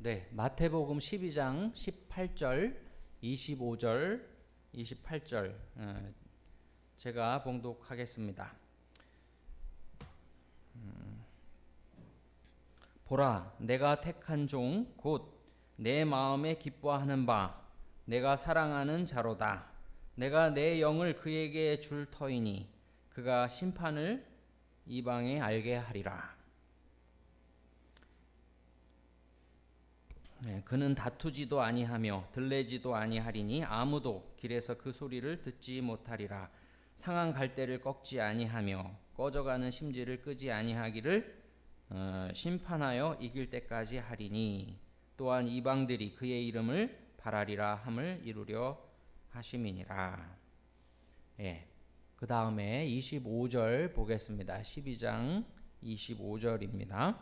네, 마태복음 12장 18절, 25절, 28절 제가 봉독하겠습니다. 보라, 내가 택한 종 곧 내 마음에 기뻐하는 바 내가 사랑하는 자로다. 내가 내 영을 그에게 줄 터이니 그가 심판을 이방에 알게 하리라. 그는 다투지도 아니하며 들레지도 아니하리니 아무도 길에서 그 소리를 듣지 못하리라. 상한 갈대를 꺾지 아니하며 꺼져가는 심지를 끄지 아니하기를 심판하여 이길 때까지 하리니 또한 이방들이 그의 이름을 바라리라 함을 이루려 하심이니라. 예. 그 다음에 25절 보겠습니다. 12장 25절입니다.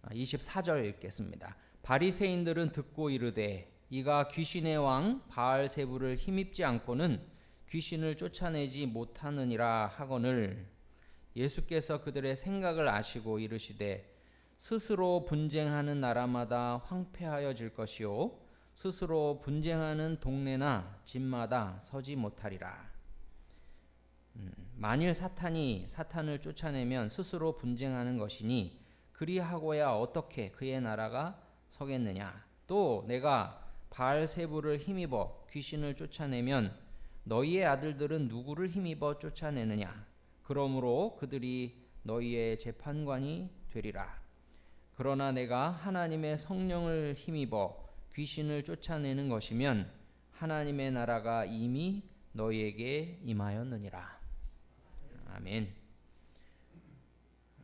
24절 읽겠습니다. 바리새인들은 듣고 이르되 이가 귀신의 왕 바알세불을 힘입지 않고는 귀신을 쫓아내지 못하느니라 하거늘 예수께서 그들의 생각을 아시고 이르시되 스스로 분쟁하는 나라마다 황폐하여질 것이요 스스로 분쟁하는 동네나 집마다 서지 못하리라. 만일 사탄이 사탄을 쫓아내면 스스로 분쟁하는 것이니 그리하고야 어떻게 그의 나라가 서겠느냐. 또 내가 바알세불을 힘입어 귀신을 쫓아내면 너희의 아들들은 누구를 힘입어 쫓아내느냐. 그러므로 그들이 너희의 재판관이 되리라. 그러나 내가 하나님의 성령을 힘입어 귀신을 쫓아내는 것이면 하나님의 나라가 이미 너희에게 임하였느니라. 아멘.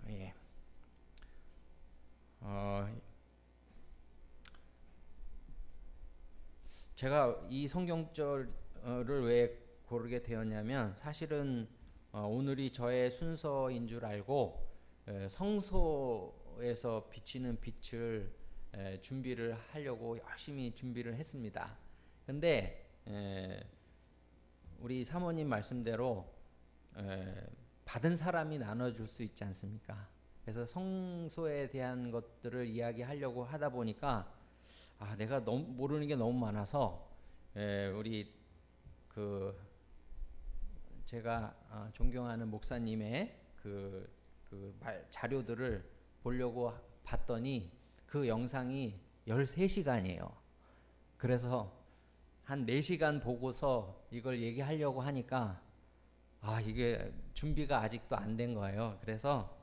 예. 제가 이 성경절을 왜 고르게 되었냐면 사실은 오늘이 저의 순서인 줄 알고 성소에서 비치는 빛을 준비를 하려고 열심히 준비를 했습니다. 근데 우리 사모님 말씀대로 받은 사람이 나눠줄 수 있지 않습니까? 그래서 성소에 대한 것들을 이야기하려고 하다 보니까 내가 너무 모르는 게 너무 많아서 우리 제가 존경하는 목사님의 자료들을 보려고 봤더니 그 영상이 13시간이에요. 그래서 한 4시간 보고서 이걸 얘기하려고 하니까 이게 준비가 아직도 안 된 거예요. 그래서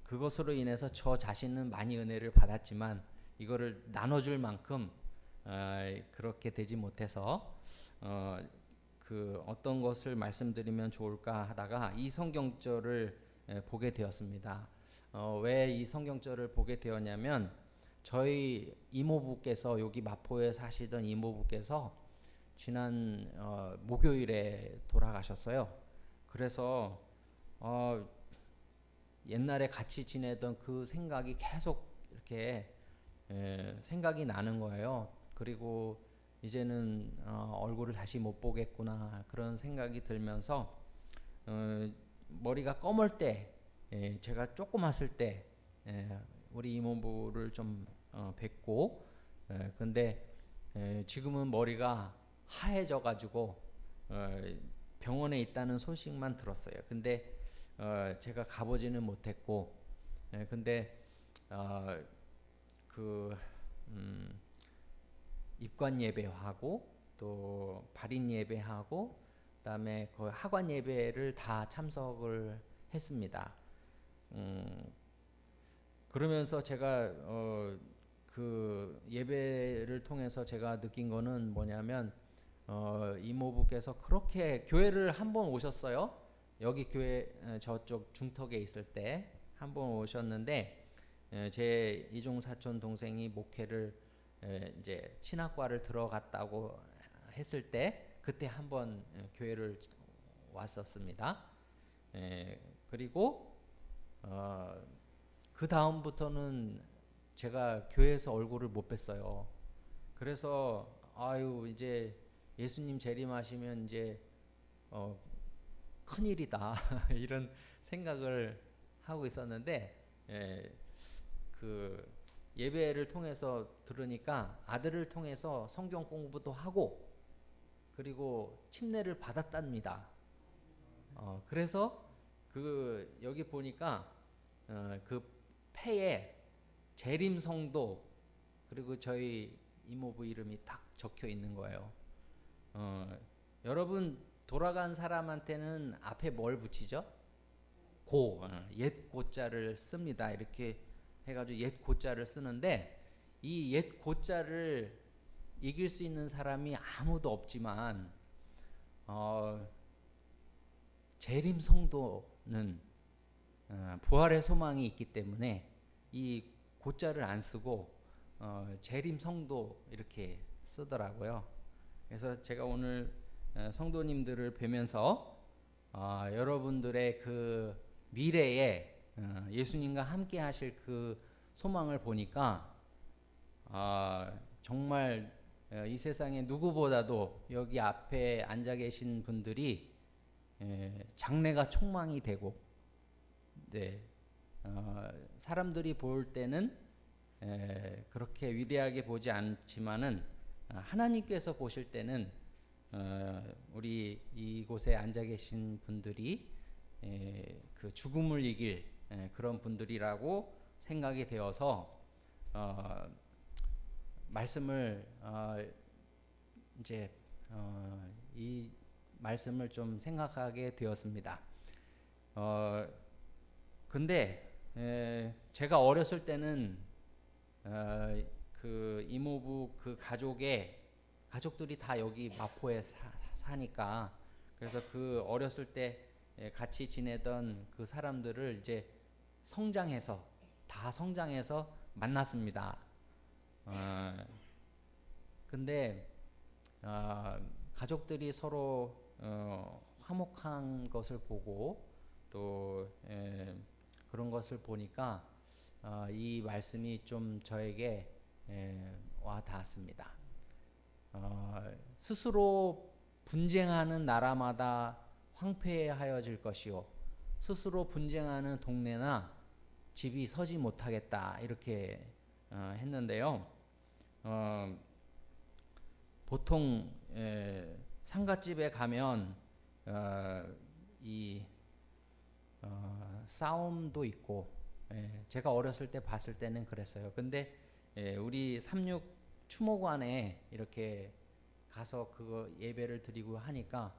그것으로 인해서 저 자신은 많이 은혜를 받았지만 이거를 나눠줄 만큼 그렇게 되지 못해서 어떤 것을 말씀드리면 좋을까 하다가 이 성경절을 보게 되었습니다. 왜 이 성경절을 보게 되었냐면 저희 이모부께서 여기 마포에 사시던 이모부께서 지난 목요일에 돌아가셨어요. 그래서 옛날에 같이 지내던 그 생각이 계속 이렇게 생각이 나는 거예요. 그리고 이제는 얼굴을 다시 못 보겠구나 그런 생각이 들면서 머리가 검을 때 제가 조그맣을 때 우리 이모부를 좀 뵙고 근데 지금은 머리가 하얘져 가지고 병원에 있다는 소식만 들었어요. 근데 제가 가보지는 못했고 근데 입관 예배하고 또 발인 예배하고 그다음에 그 하관 예배를 다 참석을 했습니다. 그러면서 제가 그 예배를 통해서 제가 느낀 거는 뭐냐면 이모부께서 그렇게 교회를 한번 오셨어요. 여기 교회 저쪽 중턱에 있을 때 한번 오셨는데 제 이종 사촌 동생이 목회를 이제 신학과를 들어갔다고 했을 때 그때 한번 교회를 왔었습니다. 그리고 그 다음부터는 제가 교회에서 얼굴을 못 뵀어요. 그래서 이제 예수님 재림하시면 이제 큰일이다 이런 생각을 하고 있었는데 그 예배를 통해서 들으니까 아들을 통해서 성경 공부도 하고 그리고 침례를 받았답니다. 그래서 그 여기 보니까 그 폐에 재림성도 그리고 저희 이모부 이름이 딱 적혀 있는 거예요. 여러분 돌아간 사람한테는 앞에 뭘 붙이죠? 옛 고자를 씁니다. 이렇게 해가지고 옛 고자를 쓰는데 이 옛 고자를 이길 수 있는 사람이 아무도 없지만 재림 성도는 부활의 소망이 있기 때문에 이 고자를 안 쓰고 재림 성도 이렇게 쓰더라고요. 그래서 제가 오늘 성도님들을 뵈면서 여러분들의 그 미래에 예수님과 함께 하실 그 소망을 보니까 정말 이 세상에 누구보다도 여기 앞에 앉아 계신 분들이 장래가 촉망이 되고 네, 사람들이 볼 때는 그렇게 위대하게 보지 않지만은 하나님께서 보실 때는 우리 이곳에 앉아 계신 분들이 그 죽음을 이길 그런 분들이라고 생각이 되어서 말씀을 이제 이 말씀을 좀 생각하게 되었습니다. 근데 제가 어렸을 때는 그 이모부 그 가족들이 다 여기 마포에 사니까 그래서 그 어렸을 때 같이 지내던 그 사람들을 이제 다 성장해서 만났습니다. 근데 가족들이 서로 화목한 것을 보고 또 그런 것을 보니까 이 말씀이 좀 저에게 와 닿았습니다. 스스로 분쟁하는 나라마다 황폐하여질 것이요 스스로 분쟁하는 동네나 집이 서지 못하겠다 이렇게 했는데요. 보통 상갓집에 가면 이 싸움도 있고 제가 어렸을 때 봤을 때는 그랬어요. 근데 우리 삼육 추모관에 이렇게 가서 그거 예배를 드리고 하니까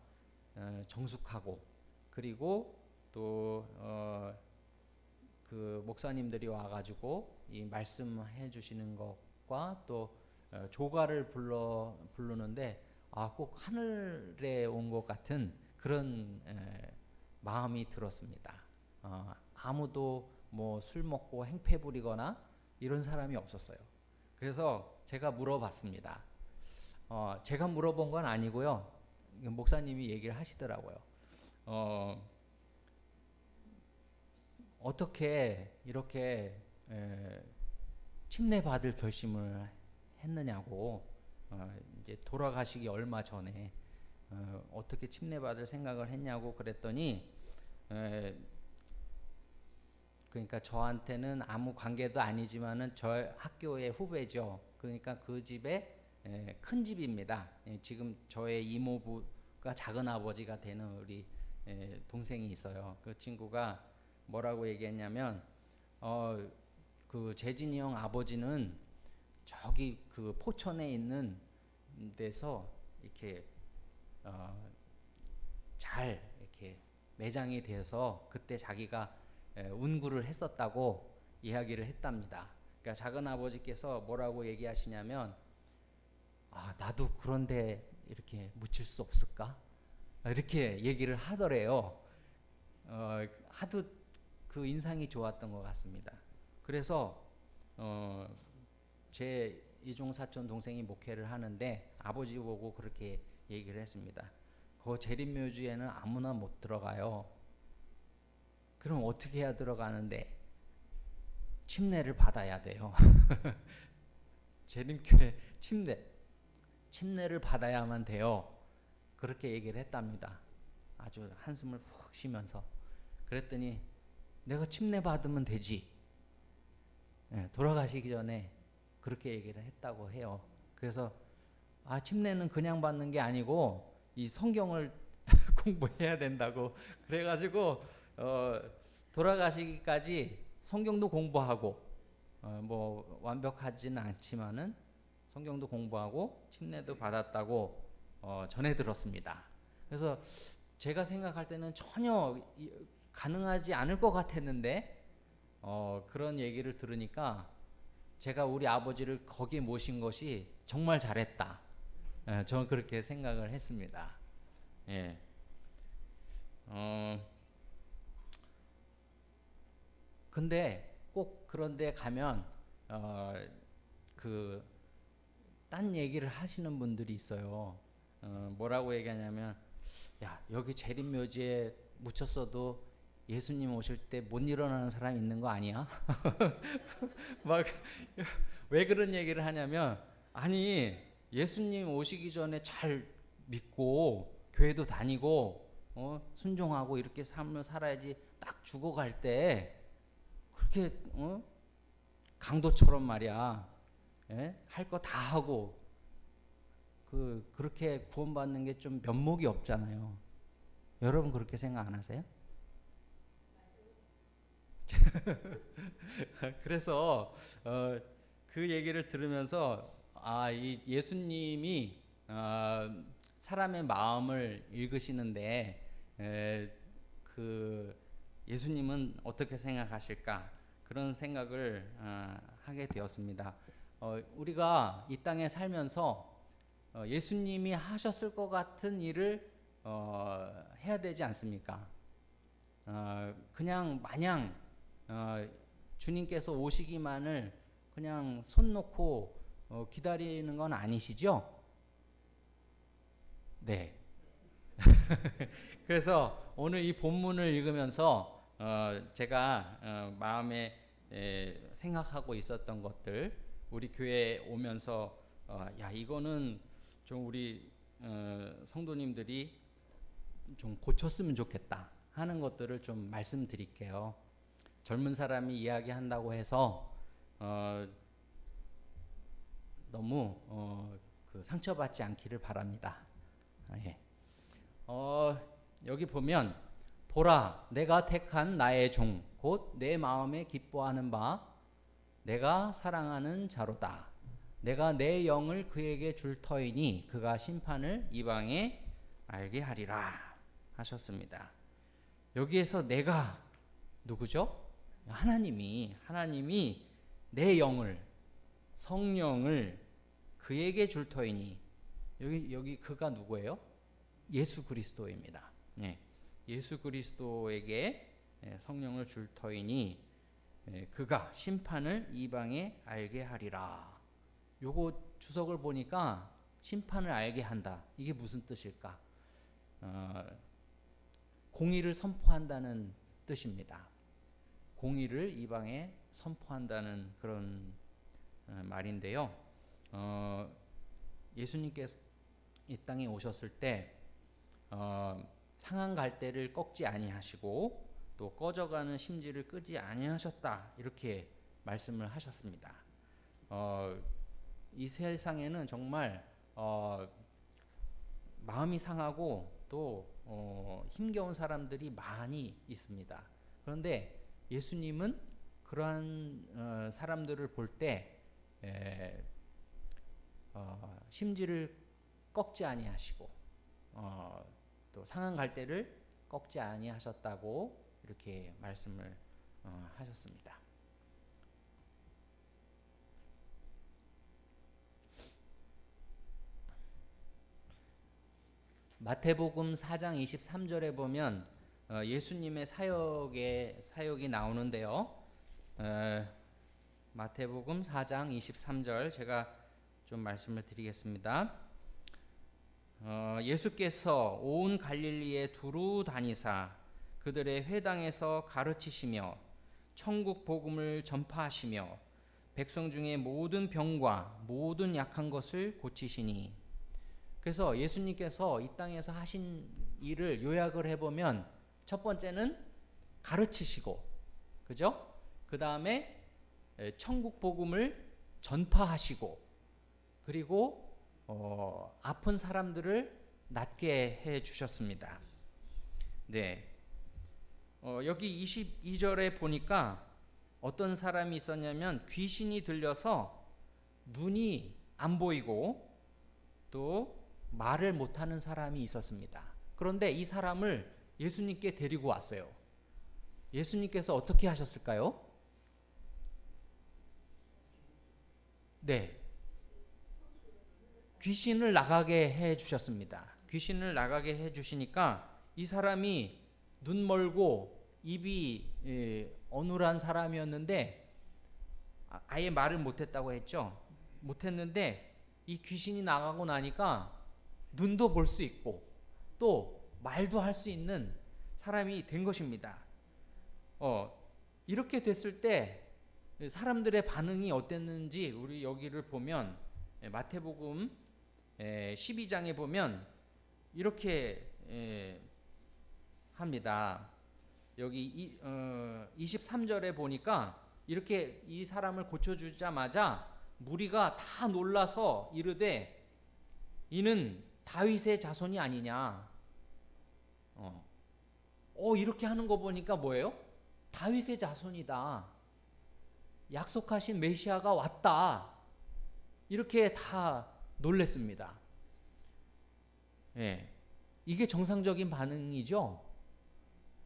정숙하고 그리고 또 그 목사님들이 와가지고 이 말씀해 주시는 것과 또 조가를 부르는데 꼭 하늘에 온 것 같은 그런 마음이 들었습니다. 아무도 뭐 술 먹고 행패 부리거나 이런 사람이 없었어요. 그래서 제가 물어봤습니다. 제가 물어본 건 아니고요. 목사님이 얘기를 하시더라고요. 어떻게 이렇게 침례 받을 결심을 했느냐고 이제 돌아가시기 얼마 전에 어떻게 침례 받을 생각을 했냐고 그랬더니 그러니까 저한테는 아무 관계도 아니지만은 저 학교의 후배죠. 그러니까 그 집에 큰 집입니다. 지금 저의 이모부가 작은 아버지가 되는 우리 동생이 있어요. 그 친구가 뭐라고 얘기했냐면 그 재진이 형 아버지는 저기 그 포천에 있는 데서 이렇게 잘 이렇게 매장이 돼서 그때 자기가 운구를 했었다고 이야기를 했답니다. 그러니까 작은 아버지께서 뭐라고 얘기하시냐면 나도 그런데 이렇게 묻힐 수 없을까? 이렇게 얘기를 하더래요. 하도 그 인상이 좋았던 것 같습니다. 그래서 제 이종 사촌 동생이 목회를 하는데 아버지 보고 그렇게 얘기를 했습니다. 그 재림묘지에는 아무나 못 들어가요. 그럼 어떻게 해야 들어가는데? 침례를 받아야 돼요. 재림교회 침례를 받아야만 돼요. 그렇게 얘기를 했답니다. 아주 한숨을 푹 쉬면서. 그랬더니 내가 침례 받으면 되지. 돌아가시기 전에 그렇게 얘기를 했다고 해요. 그래서 침례는 그냥 받는 게 아니고 이 성경을 공부해야 된다고 그래가지고 돌아가시기까지 성경도 공부하고 뭐 완벽하지는 않지만은 성경도 공부하고 침례도 받았다고 전해 들었습니다. 그래서 제가 생각할 때는 전혀 가능하지 않을 것 같았는데 그런 얘기를 들으니까 제가 우리 아버지를 거기에 모신 것이 정말 잘했다. 저는 그렇게 생각을 했습니다. 예. 근데 꼭 그런데 가면 딴 얘기를 하시는 분들이 있어요. 뭐라고 얘기하냐면, 야, 여기 재림묘지에 묻혔어도 예수님 오실 때 못 일어나는 사람 있는 거 아니야? 막 왜 그런 얘기를 하냐면, 아니 예수님 오시기 전에 잘 믿고 교회도 다니고 순종하고 이렇게 삶을 살아야지. 딱 죽어갈 때 그렇게 강도처럼 말이야, 할 거 다 하고 그렇게 구원받는 게 좀 면목이 없잖아요. 여러분 그렇게 생각 안 하세요? 그래서 그 얘기를 들으면서 이 예수님이 사람의 마음을 읽으시는데 그 예수님은 어떻게 생각하실까, 그런 생각을 하게 되었습니다. 우리가 이 땅에 살면서 예수님이 하셨을 것 같은 일을 해야 되지 않습니까? 그냥 마냥 주님께서 오시기만을 그냥 손 놓고 기다리는 건 아니시죠? 네. 그래서 오늘 이 본문을 읽으면서 제가 마음에 생각하고 있었던 것들, 우리 교회에 오면서 야, 이거는 좀 우리 성도님들이 좀 고쳤으면 좋겠다 하는 것들을 좀 말씀드릴게요. 젊은 사람이 이야기한다고 해서 너무 상처받지 않기를 바랍니다. 예. 여기 보면, 보라, 내가 택한 나의 종, 곧 내 마음에 기뻐하는 바, 내가 사랑하는 자로다. 내가 내 영을 그에게 줄 터이니 그가 심판을 이방에 알게 하리라 하셨습니다. 여기에서 내가 누구죠? 하나님이 내 영을, 성령을 그에게 줄 터이니, 여기 그가 누구예요? 예수 그리스도입니다. 예수 그리스도에게 성령을 줄 터이니 그가 심판을 이방에 알게 하리라. 요거 주석을 보니까 심판을 알게 한다, 이게 무슨 뜻일까? 공의를 선포한다는 뜻입니다. 공의를 이방에 선포한다는 그런 말인데요. 예수님께서 이 땅에 오셨을 때 상한 갈대를 꺾지 아니하시고 또 꺼져가는 심지를 끄지 아니하셨다, 이렇게 말씀을 하셨습니다. 이 세상에는 정말 마음이 상하고 또 힘겨운 사람들이 많이 있습니다. 그런데 예수님은 그러한 사람들을 볼 때 심지를 꺾지 아니하시고 또 상한 갈대를 꺾지 아니하셨다고 이렇게 말씀을 하셨습니다. 마태복음 4장 23절에 보면 예수님의 사역이 나오는데요. 마태복음 4장 23절 제가 좀 말씀을 드리겠습니다. 예수께서 온 갈릴리에 두루 다니사 그들의 회당에서 가르치시며 천국 복음을 전파하시며 백성 중에 모든 병과 모든 약한 것을 고치시니. 그래서 예수님께서 이 땅에서 하신 일을 요약을 해보면, 첫 번째는 가르치시고, 그죠? 그 다음에 천국 복음을 전파하시고, 그리고 아픈 사람들을 낫게 해 주셨습니다. 네. 여기 22절에 보니까 어떤 사람이 있었냐면 귀신이 들려서 눈이 안 보이고 또 말을 못하는 사람이 있었습니다. 그런데 이 사람을 예수님께 데리고 왔어요. 예수님께서 어떻게 하셨을까요? 네. 귀신을 나가게 해 주셨습니다. 귀신을 나가게 해 주시니까 이 사람이 눈 멀고 입이 어눌한 사람이었는데 아예 말을 못했다고 했죠. 못했는데 이 귀신이 나가고 나니까 눈도 볼 수 있고 또 말도 할 수 있는 사람이 된 것입니다. 이렇게 됐을 때 사람들의 반응이 어땠는지 우리 여기를 보면 마태복음 12장에 보면 이렇게 합니다. 여기 23절에 보니까 이렇게 이 사람을 고쳐주자마자 무리가 다 놀라서 이르되 이는 다윗의 자손이 아니냐. 이렇게 하는 거 보니까 뭐예요? 다윗의 자손이다. 약속하신 메시아가 왔다. 이렇게 다 놀랬습니다. 예. 이게 정상적인 반응이죠?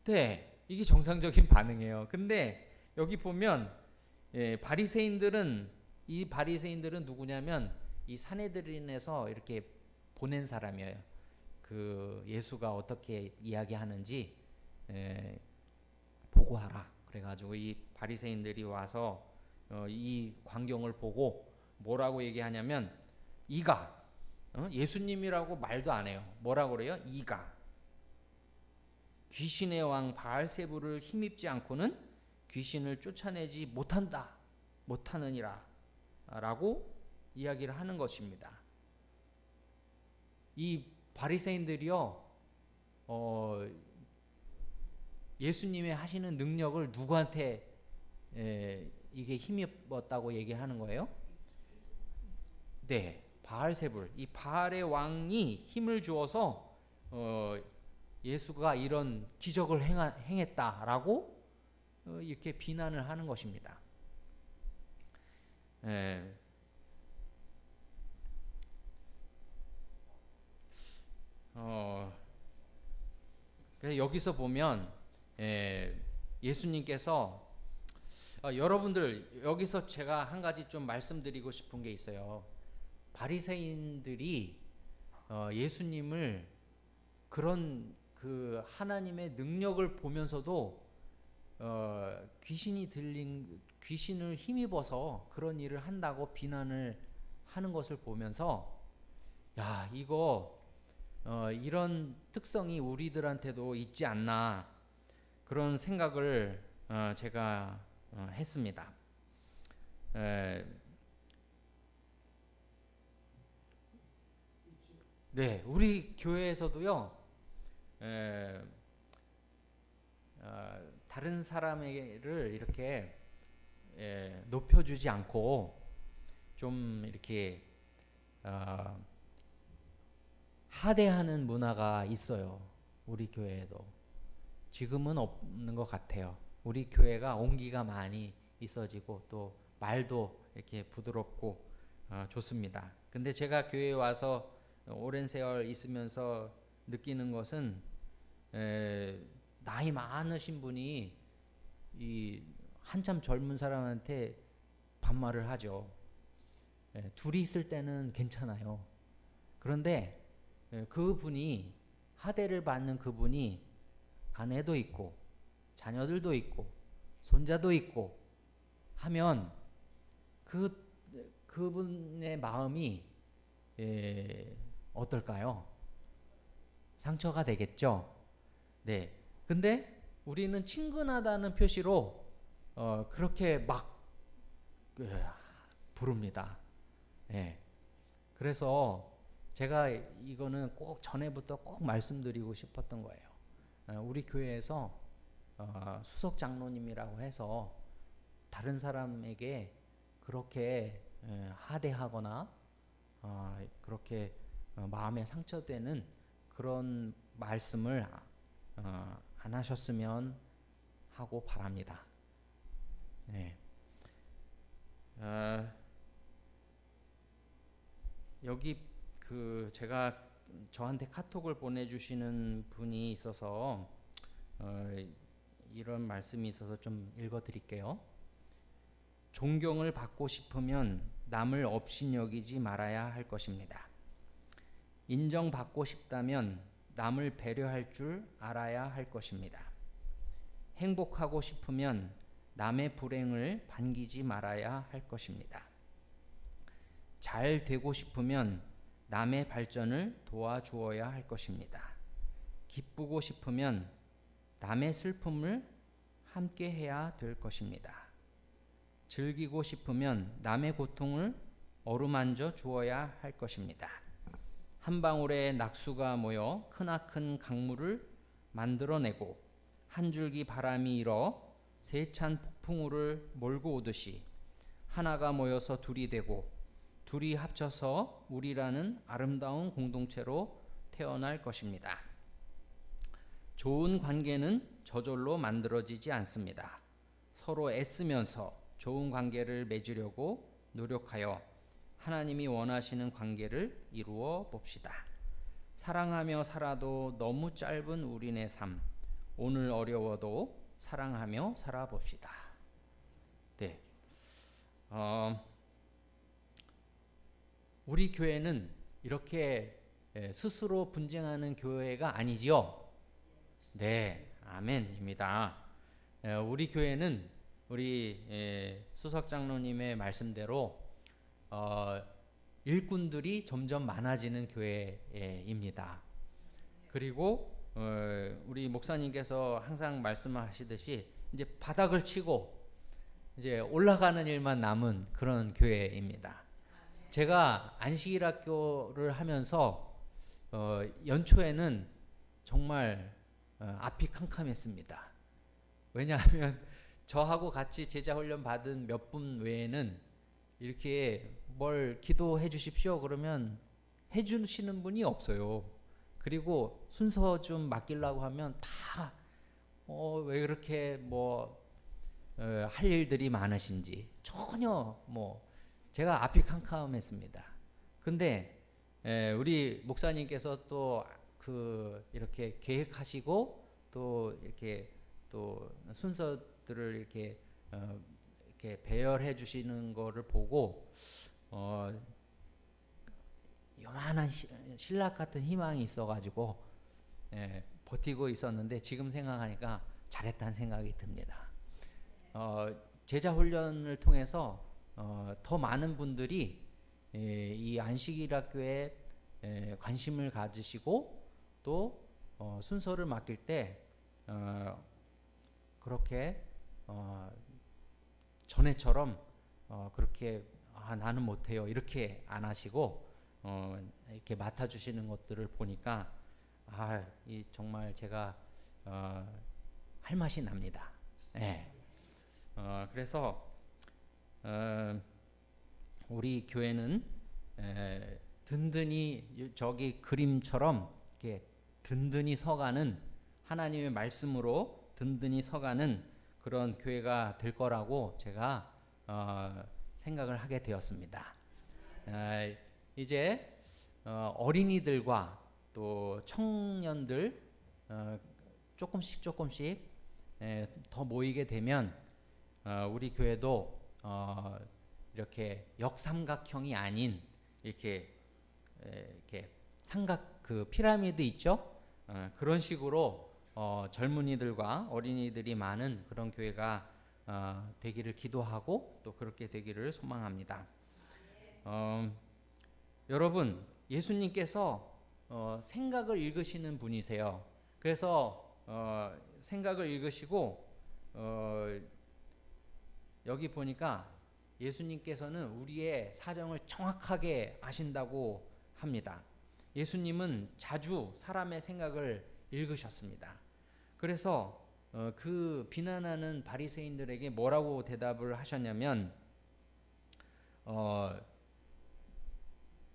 네. 이게 정상적인 반응이에요. 근데 여기 보면 바리새인들은 누구냐면 이 산헤드린에서 이렇게 보낸 사람이에요. 그 예수가 어떻게 이야기하는지 보고하라. 그래가지고 이 바리새인들이 와서 이 광경을 보고 뭐라고 얘기하냐면 이가 예수님이라고 말도 안 해요. 뭐라고 그래요? 이가 귀신의 왕 바알세불을 힘입지 않고는 귀신을 쫓아내지 못하느니라 라고 이야기를 하는 것입니다. 이 바리새인들이요 예수님의 하시는 능력을 누구한테 이게 힘입었다고 얘기하는 거예요? 네, 바알세불. 이 바알의 왕이 힘을 주어서 예수가 이런 기적을 행했다라고 이렇게 비난을 하는 것입니다. 여기서 보면 예수님께서 여러분들 여기서 제가 한 가지 좀 말씀드리고 싶은 게 있어요. 바리새인들이 예수님을 그런 그 하나님의 능력을 보면서도 귀신을 힘입어서 그런 일을 한다고 비난을 하는 것을 보면서 야 이거 이런 특성이 우리들한테도 있지 않나 그런 생각을 제가 했습니다. 네, 우리 교회에서도요. 다른 사람을 이렇게 높여주지 않고 좀 이렇게 하대하는 문화가 있어요. 우리 교회에도 지금은 없는 것 같아요. 우리 교회가 온기가 많이 있어지고 또 말도 이렇게 부드럽고 좋습니다. 근데 제가 교회에 와서 오랜 세월 있으면서 느끼는 것은 나이 많으신 분이 이 한참 젊은 사람한테 반말을 하죠. 둘이 있을 때는 괜찮아요. 그런데 그분이 하대를 받는 그분이 아내도 있고 자녀들도 있고 손자도 있고 하면 그분의 마음이 어떨까요? 상처가 되겠죠. 네. 근데 우리는 친근하다는 표시로 그렇게 막 부릅니다. 네. 그래서 제가 이거는 꼭 전에부터 꼭 말씀드리고 싶었던 거예요. 우리 교회에서 수석 장로님이라고 해서 다른 사람에게 그렇게 하대하거나 그렇게 마음에 상처되는 그런 말씀을 안 하셨으면 하고 바랍니다. 네. 여기 제가 저한테 카톡을 보내주시는 분이 있어서 이런 말씀이 있어서 좀 읽어드릴게요. 존경을 받고 싶으면 남을 업신여기지 말아야 할 것입니다. 인정받고 싶다면 남을 배려할 줄 알아야 할 것입니다. 행복하고 싶으면 남의 불행을 반기지 말아야 할 것입니다. 잘 되고 싶으면 남의 발전을 도와주어야 할 것입니다. 기쁘고 싶으면 남의 슬픔을 함께 해야 될 것입니다. 즐기고 싶으면 남의 고통을 어루만져 주어야 할 것입니다. 한 방울의 낙수가 모여 크나큰 강물을 만들어내고 한 줄기 바람이 일어 세찬 폭풍우를 몰고 오듯이 하나가 모여서 둘이 되고 둘이 합쳐서 우리라는 아름다운 공동체로 태어날 것입니다. 좋은 관계는 저절로 만들어지지 않습니다. 서로 애쓰면서 좋은 관계를 맺으려고 노력하여 하나님이 원하시는 관계를 이루어 봅시다. 사랑하며 살아도 너무 짧은 우리네 삶, 오늘 어려워도 사랑하며 살아봅시다. 네. 우리 교회는 이렇게 스스로 분쟁하는 교회가 아니지요? 네, 아멘입니다. 우리 교회는 우리 수석 장로님의 말씀대로 일꾼들이 점점 많아지는 교회입니다. 그리고 우리 목사님께서 항상 말씀하시듯이 이제 바닥을 치고 이제 올라가는 일만 남은 그런 교회입니다. 제가 안식일학교를 하면서 연초에는 정말 앞이 캄캄했습니다. 왜냐하면 저하고 같이 제자 훈련 받은 몇 분 외에는 이렇게 뭘 기도해 주십시오 그러면 해 주시는 분이 없어요. 그리고 순서 좀 맡기려고 하면 다 왜 그렇게 할 일들이 많으신지 전혀 제가 앞이 캄캄했습니다. 근데 우리 목사님께서 또 이렇게 계획하시고 또 이렇게 또 순서들을 이렇게 배열해 주시는 거를 보고 요만한 신락 같은 희망이 있어가지고 버티고 있었는데 지금 생각하니까 잘했다는 생각이 듭니다. 제자 훈련을 통해서 더 많은 분들이 이 안식일학교에 관심을 가지시고 또 순서를 맡길 때 그렇게 전에처럼 그렇게 나는 못해요 이렇게 안 하시고 이렇게 맡아주시는 것들을 보니까 이 정말 제가 할 맛이 납니다. 그래서 우리 교회는 든든히 저기 그림처럼 이렇게 든든히 서가는 하나님의 말씀으로 든든히 서가는 그런 교회가 될 거라고 제가 생각을 하게 되었습니다. 이제 어린이들과 또 청년들 조금씩 더 모이게 되면 우리 교회도 이렇게 역삼각형이 아닌 이렇게 삼각 피라미드 있죠? 그런 식으로 젊은이들과 어린이들이 많은 그런 교회가 되기를 기도하고 또 그렇게 되기를 소망합니다. 여러분, 예수님께서 생각을 읽으시는 분이세요. 그래서 생각을 읽으시고 여기 보니까 예수님께서는 우리의 사정을 정확하게 아신다고 합니다. 예수님은 자주 사람의 생각을 읽으셨습니다. 그래서 그 비난하는 바리새인들에게 뭐라고 대답을 하셨냐면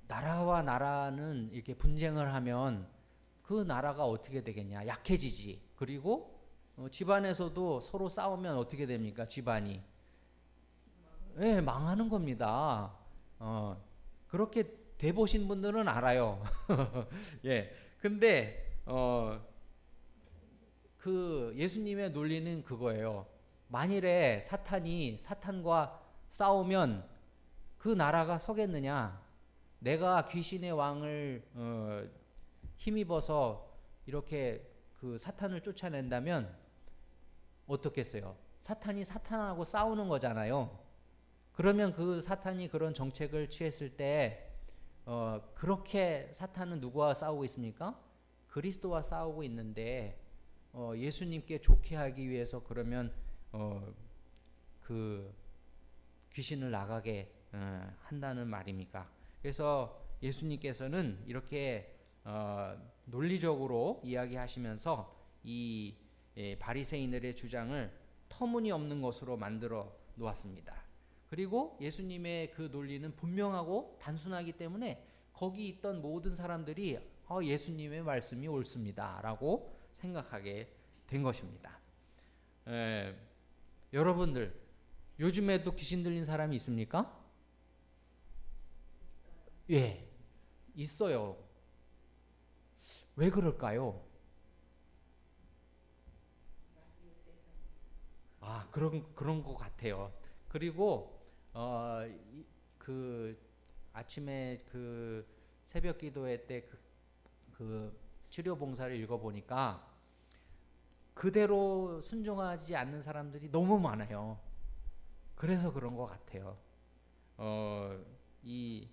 나라와 나라는 이렇게 분쟁을 하면 그 나라가 어떻게 되겠냐? 약해지지. 그리고 집안에서도 서로 싸우면 어떻게 됩니까? 집안이 망하는 겁니다. 그렇게 돼 보신 분들은 알아요. 예. 근데 그 예수님의 논리는 그거예요. 만일에 사탄과 싸우면 그 나라가 서겠느냐? 내가 귀신의 왕을 힘입어서 이렇게 그 사탄을 쫓아낸다면 어떻겠어요? 사탄이 사탄하고 싸우는 거잖아요. 그러면 그 사탄이 그런 정책을 취했을 때 그렇게 사탄은 누구와 싸우고 있습니까? 그리스도와 싸우고 있는데 예수님께 좋게 하기 위해서 그러면 그 귀신을 나가게 한다는 말입니까? 그래서 예수님께서는 이렇게 논리적으로 이야기하시면서 이 바리새인들의 주장을 터무니없는 것으로 만들어 놓았습니다. 그리고 예수님의 그 논리는 분명하고 단순하기 때문에 거기 있던 모든 사람들이 예수님의 말씀이 옳습니다 라고 생각하게 된 것입니다. 여러분들 요즘에도 귀신 들린 사람이 있습니까? 예, 있어요. 왜 그럴까요? 그런 것 같아요. 그리고 그 아침에 그 새벽 기도회 때 그 치료 봉사를 읽어보니까 그대로 순종하지 않는 사람들이 너무 많아요. 그래서 그런 것 같아요. 이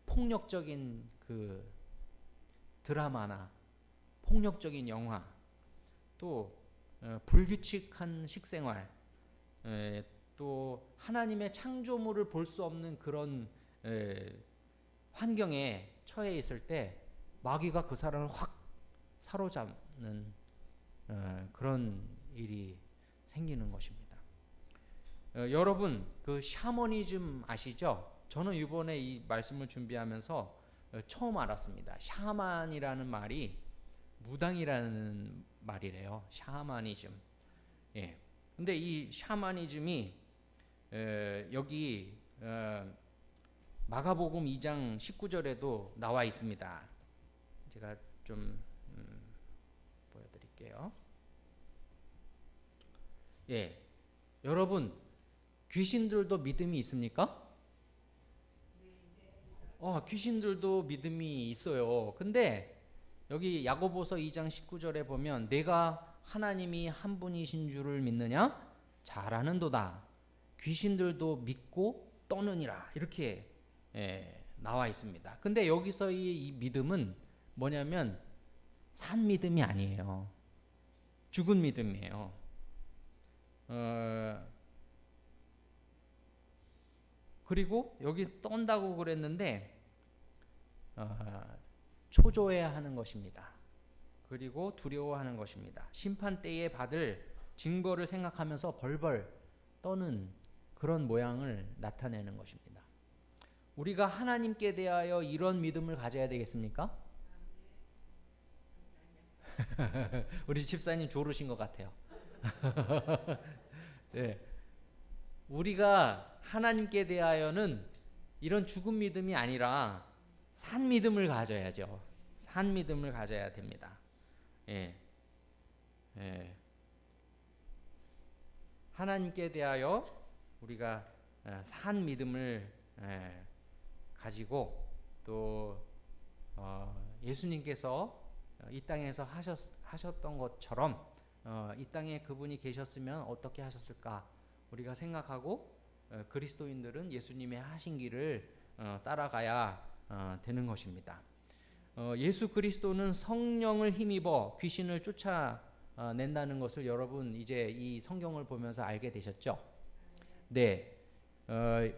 폭력적인 그 드라마나 폭력적인 영화, 또 불규칙한 식생활, 또 하나님의 창조물을 볼 수 없는 그런 환경에 처해 있을 때 마귀가 그 사람을 확 사로잡는 그런 일이 생기는 것입니다. 여러분 그 샤머니즘 아시죠? 저는 이번에 이 말씀을 준비하면서 처음 알았습니다. 샤만이라는 말이 무당이라는 말이래요. 샤머니즘. 예. 근데 이 샤머니즘이 여기 마가복음 2장 19절에도 나와 있습니다. 제가 좀 보여드릴게요. 예, 여러분 귀신들도 믿음이 있습니까? 귀신들도 믿음이 있어요. 근데 여기 야고보서 2장 19절에 보면 내가 하나님이 한 분이신 줄을 믿느냐? 잘하는도다. 귀신들도 믿고 떠느니라. 이렇게 나와 있습니다. 근데 여기서 이 믿음은 뭐냐면 산 믿음이 아니에요. 죽은 믿음이에요. 그리고 여기 떤다고 그랬는데 초조해야 하는 것입니다. 그리고 두려워하는 것입니다. 심판 때에 받을 징벌을 생각하면서 벌벌 떠는 그런 모양을 나타내는 것입니다. 우리가 하나님께 대하여 이런 믿음을 가져야 되겠습니까? 우리 집사님 졸으신 것 같아요. 네. 우리가 하나님께 대하여는 이런 죽은 믿음이 아니라 산 믿음을 가져야죠. 산 믿음을 가져야 됩니다. 예. 예. 하나님께 대하여 우리가 산 믿음을 가지고 또 예수님께서 이 땅에서 하셨던 것처럼 이 땅에 그분이 계셨으면 어떻게 하셨을까 우리가 생각하고 그리스도인들은 예수님의 하신 길을 따라가야 되는 것입니다. 예수 그리스도는 성령을 힘입어 귀신을 쫓아낸다는 것을 여러분 이제 이 성경을 보면서 알게 되셨죠? 네.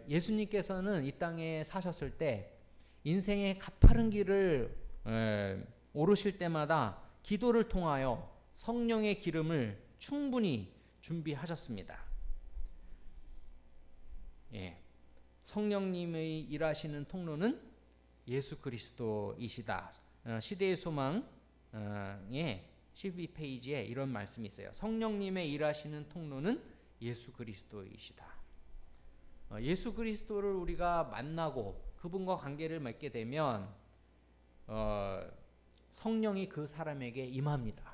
예수님께서는 이 땅에 사셨을 때 인생의 가파른 길을 오르실 때마다 기도를 통하여 성령의 기름을 충분히 준비하셨습니다. 예. 성령님의 일하시는 통로는 예수 그리스도이시다. 시대의 소망의 12페이지에 이런 말씀이 있어요. 성령님의 일하시는 통로는 예수 그리스도이시다. 예수 그리스도를 우리가 만나고 그분과 관계를 맺게 되면 성령이 그 사람에게 임합니다.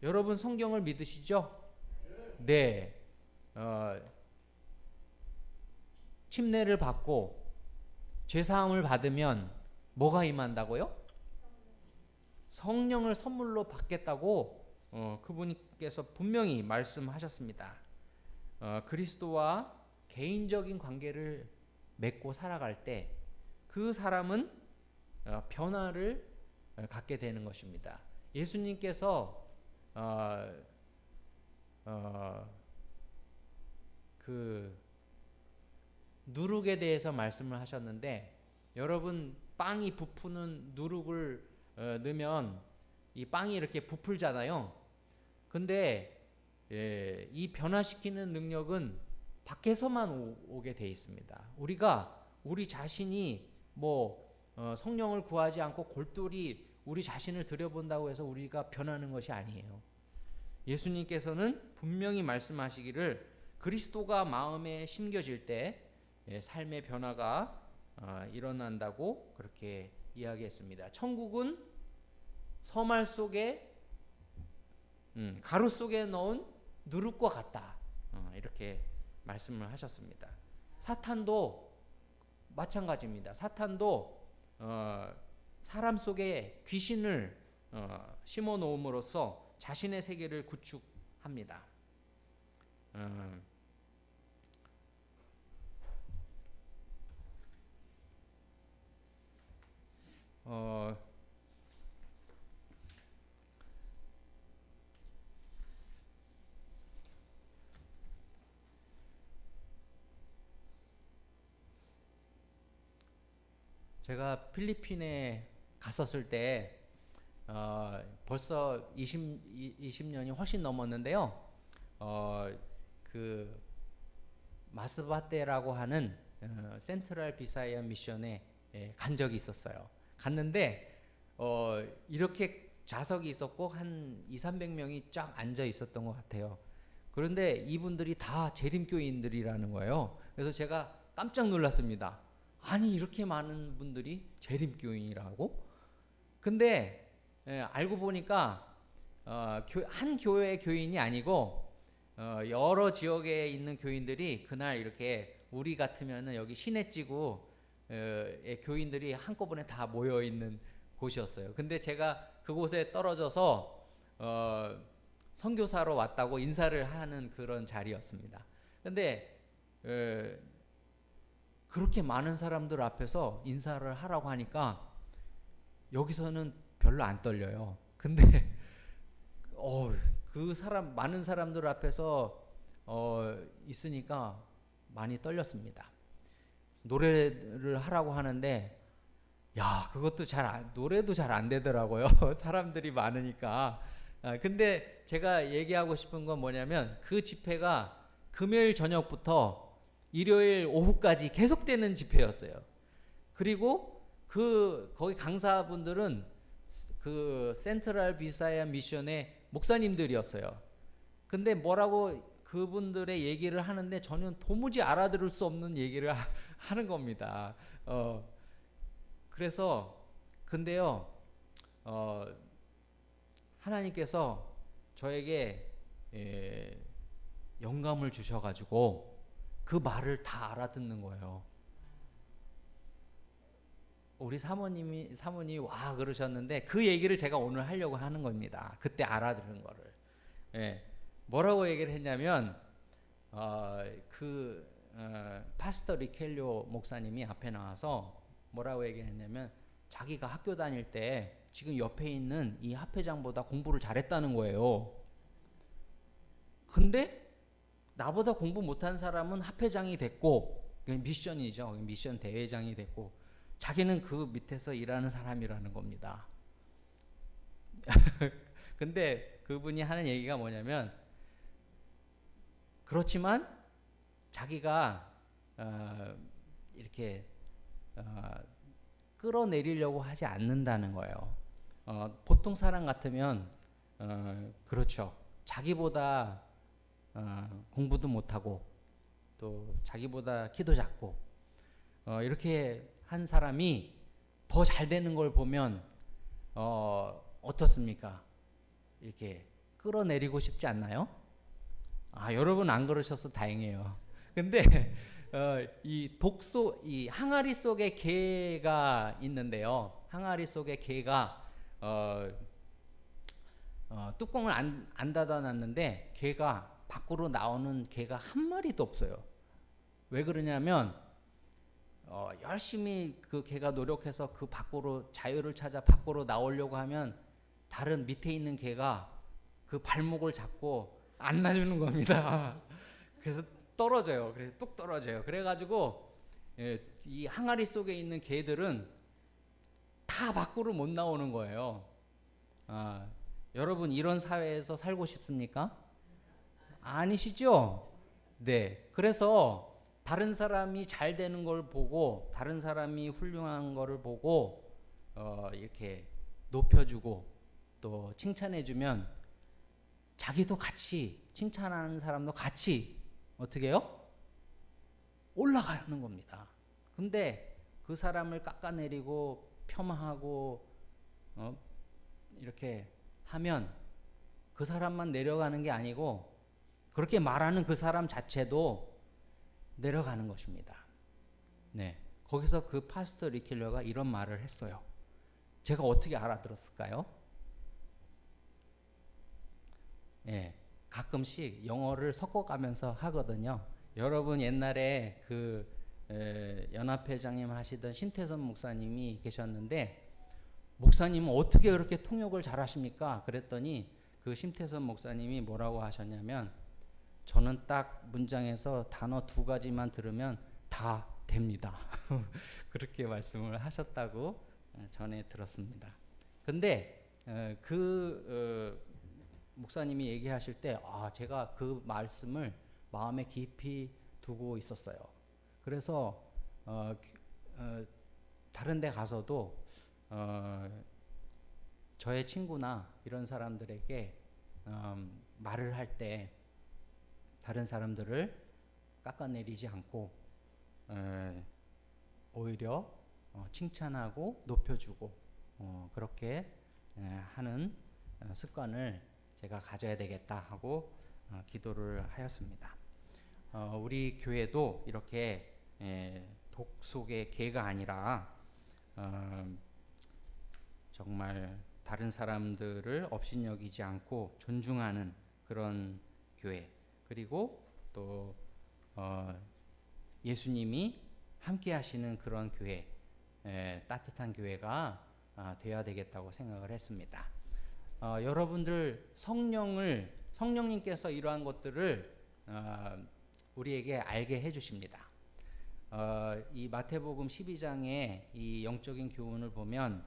여러분 성경을 믿으시죠? 네. 침례를 받고 죄사함을 받으면 뭐가 임한다고요? 성령을 선물로 받겠다고 그분께서 분명히 말씀하셨습니다. 그리스도와 개인적인 관계를 맺고 살아갈 때 그 사람은 변화를 갖게 되는 것입니다. 예수님께서 그 누룩에 대해서 말씀을 하셨는데, 여러분 빵이 부푸는 누룩을 넣으면 이 빵이 이렇게 부풀잖아요. 근데 이 변화시키는 능력은 밖에서만 오게 돼 있습니다. 우리가 우리 자신이 성령을 구하지 않고 골똘히 우리 자신을 들여본다고 해서 우리가 변하는 것이 아니에요. 예수님께서는 분명히 말씀하시기를 그리스도가 마음에 심겨질 때 삶의 변화가 일어난다고 그렇게 이야기했습니다. 천국은 서말 속에 가루 속에 넣은 누룩과 같다. 이렇게 말씀을 하셨습니다. 사탄도 마찬가지입니다. 사탄도 사람 속에 귀신을 심어 놓음으로써 자신의 세계를 구축합니다. 제가 필리핀에 갔었을 때 벌써 20년이 훨씬 넘었는데요. 그 마스바테라고 하는 센트럴 비사이아 미션에 간 적이 있었어요. 갔는데 이렇게 좌석이 있었고 한 200~300명이 쫙 앉아 있었던 것 같아요. 그런데 이분들이 다 재림교인들이라는 거예요. 그래서 제가 깜짝 놀랐습니다. 아니 이렇게 많은 분들이 재림교인이라고? 근데 알고 보니까 한 교회 교인이 아니고 여러 지역에 있는 교인들이 그날 이렇게 우리 같으면은 여기 시내지구 교인들이 한꺼번에 다 모여 있는 곳이었어요. 근데 제가 그곳에 떨어져서 선교사로 왔다고 인사를 하는 그런 자리였습니다. 근데 그렇게 많은 사람들 앞에서 인사를 하라고 하니까 여기서는 별로 안 떨려요. 근데 그 많은 사람들 앞에서 있으니까 많이 떨렸습니다. 노래를 하라고 하는데 그것도 노래도 잘 안 되더라고요. 사람들이 많으니까. 근데 제가 얘기하고 싶은 건 뭐냐면 그 집회가 금요일 저녁부터 일요일 오후까지 계속되는 집회였어요. 그리고 거기 강사분들은 그 센트럴 비사이아 미션의 목사님들이었어요. 근데 뭐라고 그분들의 얘기를 하는데 저는 도무지 알아들을 수 없는 얘기를 하는 겁니다. 그래서 근데요, 하나님께서 저에게 영감을 주셔가지고 그 말을 다 알아듣는 거예요. 우리 사모님이 와 그러셨는데 그 얘기를 제가 오늘 하려고 하는 겁니다. 그때 알아들은 거를. 뭐라고 얘기를 했냐면 파스터 리켈료 목사님이 앞에 나와서 뭐라고 얘기를 했냐면 자기가 학교 다닐 때 지금 옆에 있는 이 합회장보다 공부를 잘했다는 거예요. 근데 나보다 공부 못한 사람은 합회장이 됐고, 미션이죠. 미션 대회장이 됐고, 자기는 그 밑에서 일하는 사람이라는 겁니다. 근데 그분이 하는 얘기가 뭐냐면, 그렇지만 자기가 이렇게 끌어내리려고 하지 않는다는 거예요. 보통 사람 같으면 그렇죠. 자기보다 공부도 못하고 또 자기보다 키도 작고 이렇게 한 사람이 더 잘 되는 걸 보면 어떻습니까? 이렇게 끌어내리고 싶지 않나요? 여러분 안 그러셔서 다행이에요. 근데 이 항아리 속에 개가 있는데요. 항아리 속에 개가 뚜껑을 안 닫아놨는데 개가 밖으로 나오는 개가 한 마리도 없어요. 왜 그러냐면 열심히 그 개가 노력해서 그 밖으로 자유를 찾아 밖으로 나오려고 하면 다른 밑에 있는 개가 그 발목을 잡고 안 놔주는 겁니다. 그래서 떨어져요. 그래서 뚝 떨어져요. 그래가지고 이 항아리 속에 있는 개들은 다 밖으로 못 나오는 거예요. 여러분 이런 사회에서 살고 싶습니까? 아니시죠? 네. 그래서 다른 사람이 잘 되는 걸 보고 다른 사람이 훌륭한 거를 보고 이렇게 높여주고 또 칭찬해주면 자기도 같이 칭찬하는 사람도 같이 어떻게 해요? 올라가는 겁니다. 근데 그 사람을 깎아내리고 폄하하고 이렇게 하면 그 사람만 내려가는 게 아니고 그렇게 말하는 그 사람 자체도 내려가는 것입니다. 네, 거기서 그 파스터 리켈러가 이런 말을 했어요. 제가 어떻게 알아들었을까요? 예, 가끔씩 영어를 섞어가면서 하거든요. 여러분 옛날에 그 연합회장님 하시던 신태선 목사님이 계셨는데 목사님은 어떻게 그렇게 통역을 잘하십니까? 그랬더니 그 신태선 목사님이 뭐라고 하셨냐면 저는 딱 문장에서 단어 2가지만 들으면 다 됩니다. 그렇게 말씀을 하셨다고 전에 들었습니다. 근데 목사님이 얘기하실 때 제가 그 말씀을 마음에 깊이 두고 있었어요. 그래서 다른 데 가서도 저의 친구나 이런 사람들에게 말을 할 때 다른 사람들을 깎아내리지 않고 오히려 칭찬하고 높여주고 그렇게 하는 습관을 제가 가져야 되겠다 하고 기도를 하였습니다. 우리 교회도 이렇게 독 속의 개가 아니라 정말 다른 사람들을 업신여기지 않고 존중하는 그런 교회, 그리고 또 예수님이 함께 하시는 그런 교회, 따뜻한 교회가 되어야 되겠다고 생각을 했습니다. 여러분들 성령님께서 이러한 것들을 우리에게 알게 해주십니다. 이 마태복음 12장의 이 영적인 교훈을 보면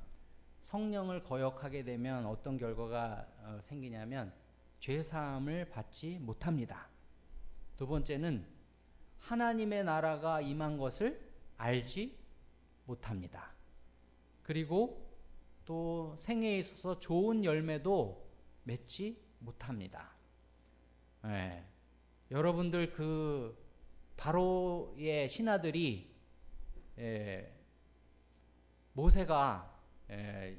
성령을 거역하게 되면 어떤 결과가 생기냐면 죄사함을 받지 못합니다. 두 번째는 하나님의 나라가 임한 것을 알지 못합니다. 그리고 또 생애에 있어서 좋은 열매도 맺지 못합니다. 여러분들 그 바로의 신하들이 모세가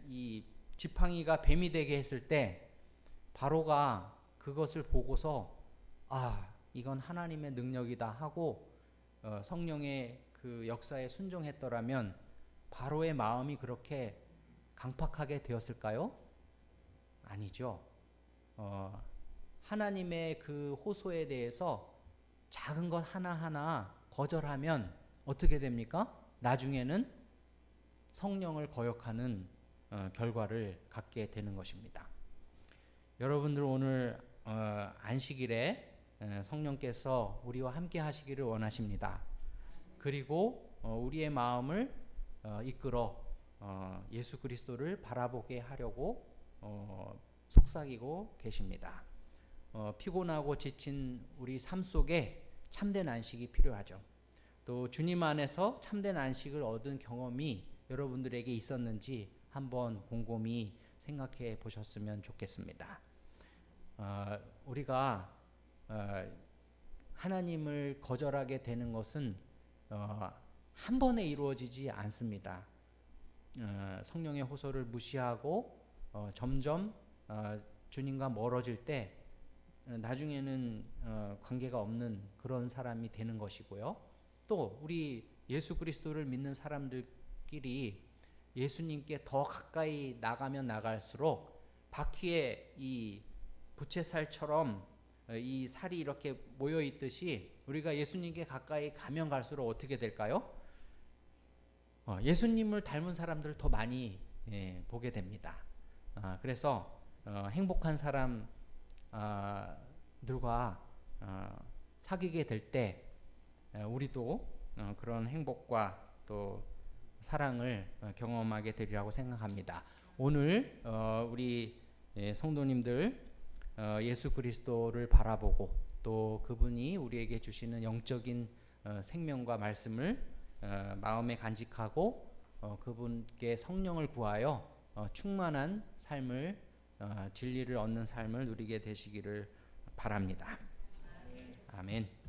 이 지팡이가 뱀이 되게 했을 때 바로가 그것을 보고서 이건 하나님의 능력이다 하고 성령의 그 역사에 순종했더라면 바로의 마음이 그렇게 강팍하게 되었을까요? 아니죠. 하나님의 그 호소에 대해서 작은 것 하나하나 거절하면 어떻게 됩니까? 나중에는 성령을 거역하는 결과를 갖게 되는 것입니다. 여러분들 오늘 안식일에 성령께서 우리와 함께 하시기를 원하십니다. 그리고 우리의 마음을 이끌어 예수 그리스도를 바라보게 하려고 속삭이고 계십니다. 피곤하고 지친 우리 삶 속에 참된 안식이 필요하죠. 또 주님 안에서 참된 안식을 얻은 경험이 여러분들에게 있었는지 한번 곰곰이 생각해 보셨으면 좋겠습니다. 우리가 하나님을 거절하게 되는 것은 한 번에 이루어지지 않습니다. 성령의 호소를 무시하고 점점 주님과 멀어질 때 나중에는 관계가 없는 그런 사람이 되는 것이고요. 또 우리 예수 그리스도를 믿는 사람들끼리 예수님께 더 가까이 나가면 나갈수록 바퀴에 이 부채살처럼 이 살이 이렇게 모여 있듯이 우리가 예수님께 가까이 가면 갈수록 어떻게 될까요? 예수님을 닮은 사람들을 더 많이 보게 됩니다. 그래서 행복한 사람들과 사귀게 될 때 우리도 그런 행복과 또 사랑을 경험하게 되리라고 생각합니다. 오늘 우리 성도님들 예수 그리스도를 바라보고 또 그분이 우리에게 주시는 영적인 생명과 말씀을 마음에 간직하고 그분께 성령을 구하여 충만한 삶을 진리를 얻는 삶을 누리게 되시기를 바랍니다. 아멘.